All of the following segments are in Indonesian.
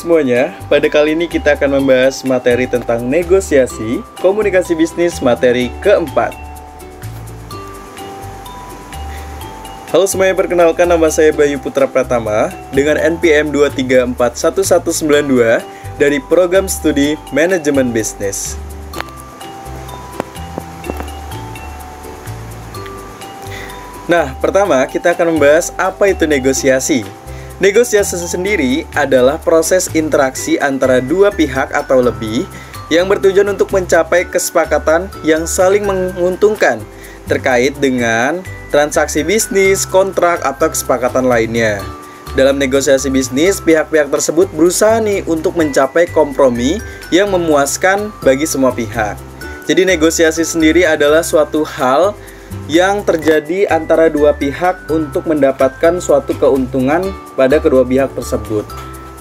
semuanya, pada kali ini kita akan membahas materi tentang negosiasi, komunikasi bisnis materi keempat. Halo semuanya, perkenalkan nama saya Bayu Putra Pratama dengan NPM 2341192 dari Program Studi Manajemen Bisnis. Nah, pertama kita akan membahas apa itu negosiasi. Negosiasi sendiri adalah proses interaksi antara dua pihak atau lebih yang bertujuan untuk mencapai kesepakatan yang saling menguntungkan terkait dengan transaksi bisnis, kontrak, atau kesepakatan lainnya. Dalam negosiasi bisnis, pihak-pihak tersebut berusaha untuk mencapai kompromi yang memuaskan bagi semua pihak. Jadi negosiasi sendiri adalah suatu hal yang terjadi antara dua pihak untuk mendapatkan suatu keuntungan pada kedua pihak tersebut.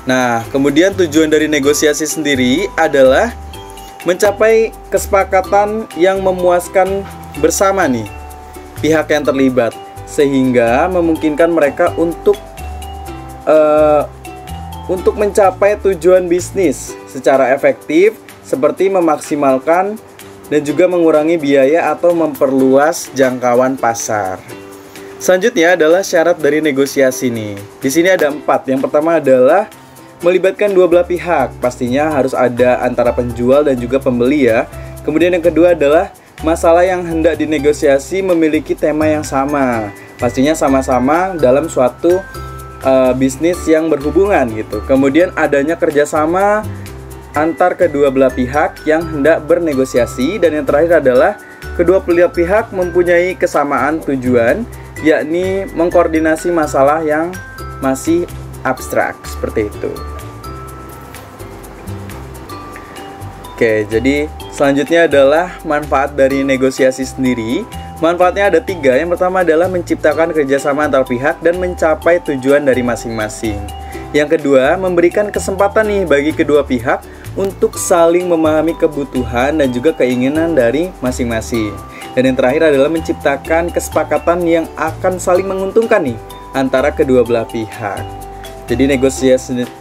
Nah, kemudian tujuan dari negosiasi sendiri adalah mencapai kesepakatan yang memuaskan bersama pihak yang terlibat, sehingga memungkinkan mereka untuk mencapai tujuan bisnis secara efektif, seperti memaksimalkan dan juga mengurangi biaya atau memperluas jangkauan pasar. Selanjutnya adalah syarat dari negosiasi Di sini ada 4. Yang pertama adalah melibatkan dua belah pihak. Pastinya harus ada antara penjual dan juga pembeli ya. Kemudian yang kedua adalah masalah yang hendak dinegosiasi memiliki tema yang sama. Pastinya sama-sama dalam suatu bisnis yang berhubungan gitu. Kemudian adanya kerjasama antar kedua belah pihak yang hendak bernegosiasi. Dan yang terakhir adalah kedua belah pihak mempunyai kesamaan tujuan, yakni mengkoordinasi masalah yang masih abstrak, seperti itu. Oke, jadi selanjutnya adalah manfaat dari negosiasi sendiri. Manfaatnya ada 3. Yang pertama adalah menciptakan kerjasama antar pihak dan mencapai tujuan dari masing-masing. Yang kedua, memberikan kesempatan bagi kedua pihak untuk saling memahami kebutuhan dan juga keinginan dari masing-masing. Dan yang terakhir adalah menciptakan kesepakatan yang akan saling menguntungkan antara kedua belah pihak. Jadi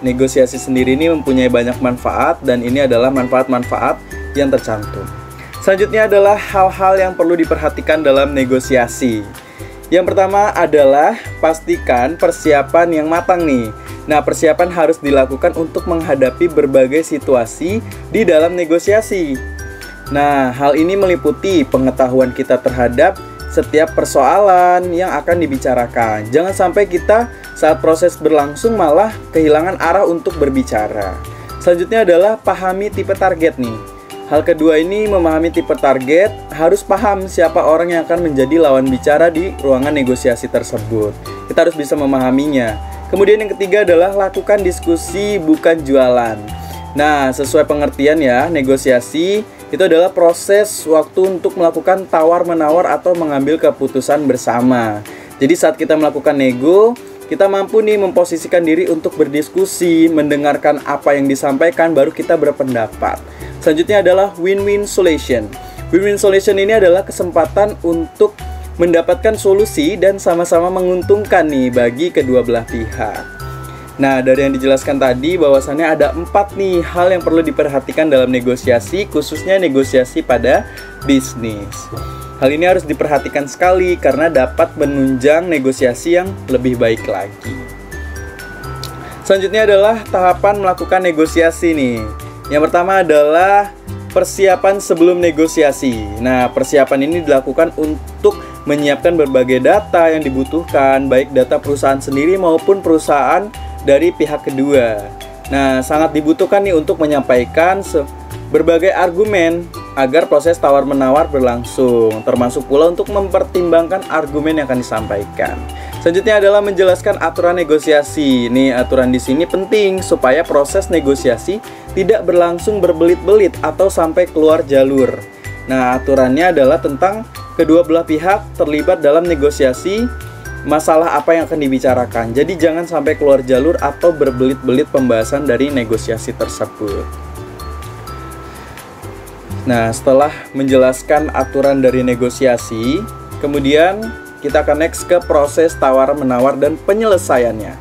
negosiasi sendiri ini mempunyai banyak manfaat, dan ini adalah manfaat-manfaat yang tercantum. Selanjutnya adalah hal-hal yang perlu diperhatikan dalam negosiasi. Yang pertama adalah pastikan persiapan yang matang Nah, persiapan harus dilakukan untuk menghadapi berbagai situasi di dalam negosiasi. Nah, hal ini meliputi pengetahuan kita terhadap setiap persoalan yang akan dibicarakan. Jangan sampai kita saat proses berlangsung malah kehilangan arah untuk berbicara. Selanjutnya adalah pahami tipe target Hal kedua ini, memahami tipe target, harus paham siapa orang yang akan menjadi lawan bicara di ruangan negosiasi tersebut. Kita harus bisa memahaminya. Kemudian yang ketiga adalah lakukan diskusi, bukan jualan. Nah, sesuai pengertian ya, negosiasi itu adalah proses waktu untuk melakukan tawar-menawar atau mengambil keputusan bersama. Jadi saat kita melakukan nego, kita mampu memposisikan diri untuk berdiskusi, mendengarkan apa yang disampaikan, baru kita berpendapat. Selanjutnya adalah win-win solution. Win-win solution ini adalah kesempatan untuk mendapatkan solusi dan sama-sama menguntungkan bagi kedua belah pihak. Nah, dari yang dijelaskan tadi bahwasannya ada 4 hal yang perlu diperhatikan dalam negosiasi, khususnya negosiasi pada bisnis. Hal ini harus diperhatikan sekali karena dapat menunjang negosiasi yang lebih baik lagi. Selanjutnya adalah tahapan melakukan negosiasi Yang pertama adalah persiapan sebelum negosiasi. Nah, persiapan ini dilakukan untuk menyiapkan berbagai data yang dibutuhkan, baik data perusahaan sendiri maupun perusahaan dari pihak kedua. Nah, sangat dibutuhkan untuk menyampaikan berbagai argumen agar proses tawar-menawar berlangsung, termasuk pula untuk mempertimbangkan argumen yang akan disampaikan. Selanjutnya adalah menjelaskan aturan negosiasi. Aturan di sini penting supaya proses negosiasi tidak berlangsung berbelit-belit atau sampai keluar jalur. Nah, aturannya adalah tentang kedua belah pihak terlibat dalam negosiasi, masalah apa yang akan dibicarakan. Jadi jangan sampai keluar jalur atau berbelit-belit pembahasan dari negosiasi tersebut. Nah, setelah menjelaskan aturan dari negosiasi, kemudian kita akan next ke proses tawar-menawar dan penyelesaiannya.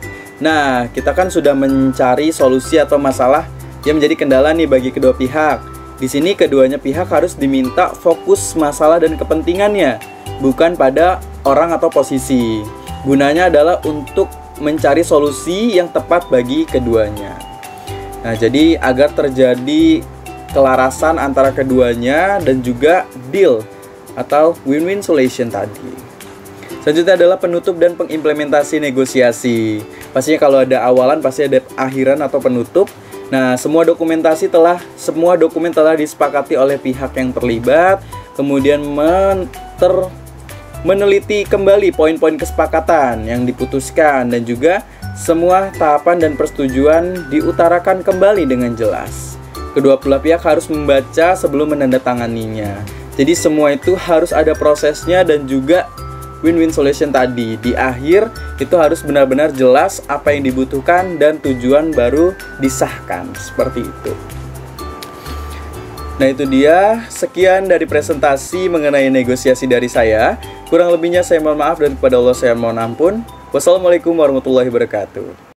Nah, kita kan sudah mencari solusi atau masalah yang menjadi kendala nih bagi kedua pihak. Di sini keduanya pihak harus diminta fokus masalah dan kepentingannya, bukan pada orang atau posisi. Gunanya adalah untuk mencari solusi yang tepat bagi keduanya. Nah, jadi agar terjadi kelarasan antara keduanya dan juga deal atau win-win solution tadi. Selanjutnya adalah penutup dan pengimplementasi negosiasi. Pastinya kalau ada awalan pasti ada akhiran atau penutup. Nah, semua dokumen telah disepakati oleh pihak yang terlibat, kemudian meneliti kembali poin-poin kesepakatan yang diputuskan, dan juga semua tahapan dan persetujuan diutarakan kembali dengan jelas. Kedua belah pihak harus membaca sebelum menandatanganinya. Jadi semua itu harus ada prosesnya dan juga win-win solution tadi. Di akhir itu harus benar-benar jelas apa yang dibutuhkan dan tujuan baru disahkan. Seperti itu. Nah, itu dia sekian dari presentasi mengenai negosiasi dari saya. Kurang lebihnya saya mohon maaf dan kepada Allah saya mohon ampun. Wassalamualaikum warahmatullahi wabarakatuh.